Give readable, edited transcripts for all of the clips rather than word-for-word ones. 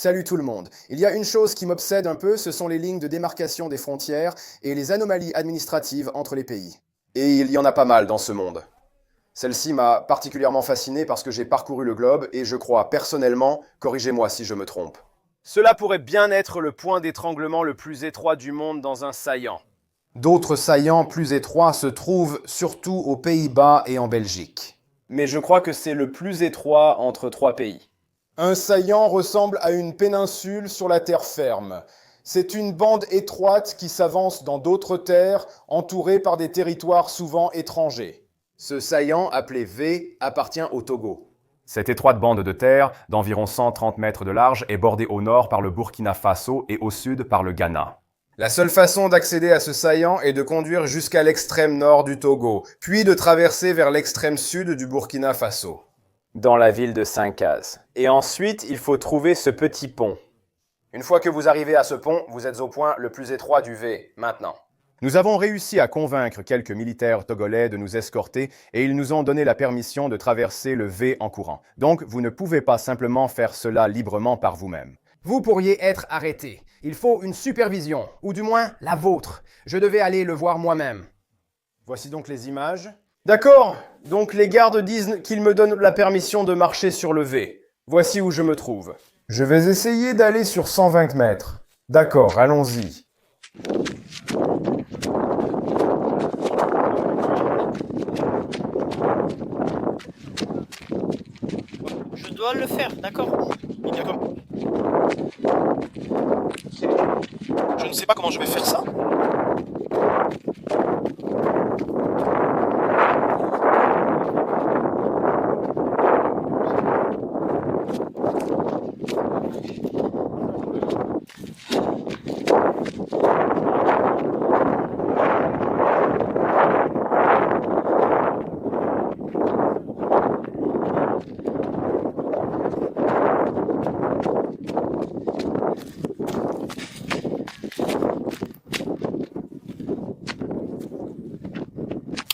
Salut tout le monde. Il y a une chose qui m'obsède un peu, ce sont les lignes de démarcation des frontières et les anomalies administratives entre les pays. Et il y en a pas mal dans ce monde. Celle-ci m'a particulièrement fasciné parce que j'ai parcouru le globe et je crois personnellement, corrigez-moi si je me trompe. Cela pourrait bien être le point d'étranglement le plus étroit du monde dans un saillant. D'autres saillants plus étroits se trouvent surtout aux Pays-Bas et en Belgique. Mais je crois que c'est le plus étroit entre trois pays. Un saillant ressemble à une péninsule sur la terre ferme. C'est une bande étroite qui s'avance dans d'autres terres, entourée par des territoires souvent étrangers. Ce saillant, appelé V, appartient au Togo. Cette étroite bande de terre, d'environ 130 mètres de large, est bordée au nord par le Burkina Faso et au sud par le Ghana. La seule façon d'accéder à ce saillant est de conduire jusqu'à l'extrême nord du Togo, puis de traverser vers l'extrême sud du Burkina Faso. Dans la ville de Saint-Caz. Et ensuite, il faut trouver ce petit pont. Une fois que vous arrivez à ce pont, vous êtes au point le plus étroit du V, maintenant. Nous avons réussi à convaincre quelques militaires togolais de nous escorter et ils nous ont donné la permission de traverser le V en courant. Donc, vous ne pouvez pas simplement faire cela librement par vous-même. Vous pourriez être arrêté. Il faut une supervision, ou du moins la vôtre. Je devais aller le voir moi-même. Voici donc les images. D'accord, donc les gardes disent qu'ils me donnent la permission de marcher sur le V. Voici où je me trouve. Je vais essayer d'aller sur 120 mètres. D'accord, allons-y. Je dois le faire, d'accord. Il y a comme... Je ne sais pas comment je vais faire ça.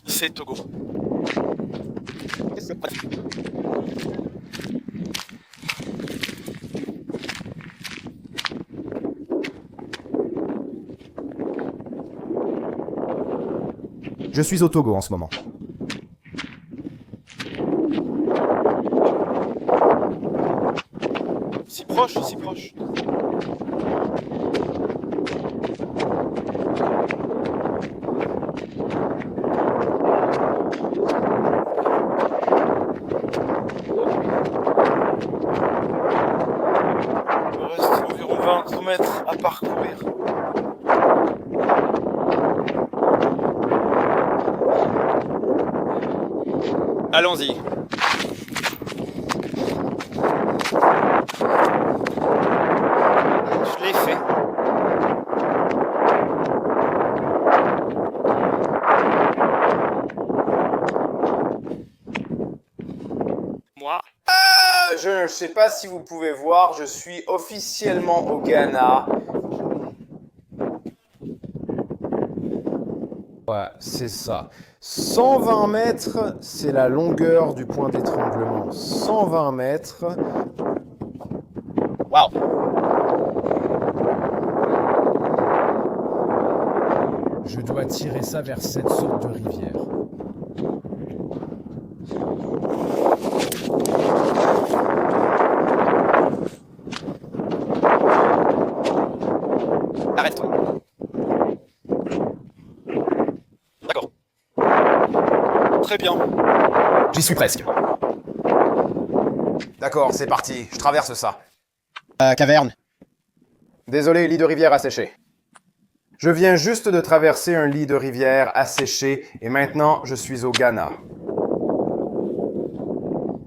C'est Togo. Je suis au Togo en ce moment. Si proche, si proche. Il me reste environ 20 mètres à parcourir. Allons-y. Je l'ai fait. Moi. Je ne sais pas si vous pouvez voir, je suis officiellement au Ghana. Ouais, c'est ça. 120 mètres, c'est la longueur du point d'étranglement. 120 mètres. Waouh. Je dois tirer ça vers cette sorte de rivière. Arrête-toi. D'accord. Très bien. J'y suis presque. D'accord, c'est parti. Je traverse ça. Caverne. Désolé, lit de rivière asséché. Je viens juste de traverser un lit de rivière asséché et maintenant je suis au Ghana.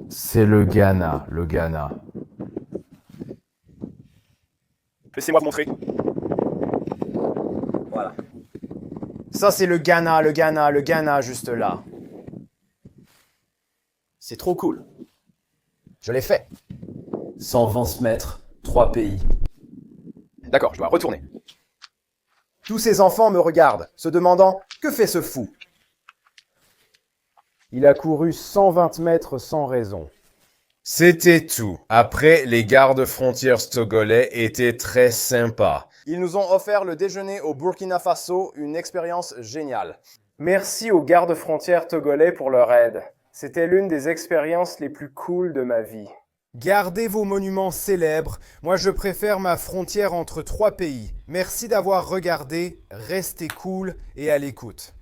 C'est le Ghana, le Ghana. Laissez-moi vous montrer. Voilà. Ça c'est le Ghana, le Ghana, le Ghana juste là. C'est trop cool. Je l'ai fait. 120 mètres, 3 pays. D'accord, je dois retourner. Tous ces enfants me regardent, se demandant « Que fait ce fou ?» Il a couru 120 mètres sans raison. C'était tout. Après, les gardes-frontières togolais étaient très sympas. Ils nous ont offert le déjeuner au Burkina Faso, une expérience géniale. Merci aux gardes-frontières togolais pour leur aide. C'était l'une des expériences les plus cool de ma vie. Gardez vos monuments célèbres. Moi, je préfère ma frontière entre 3 pays. Merci d'avoir regardé. Restez cool et à l'écoute.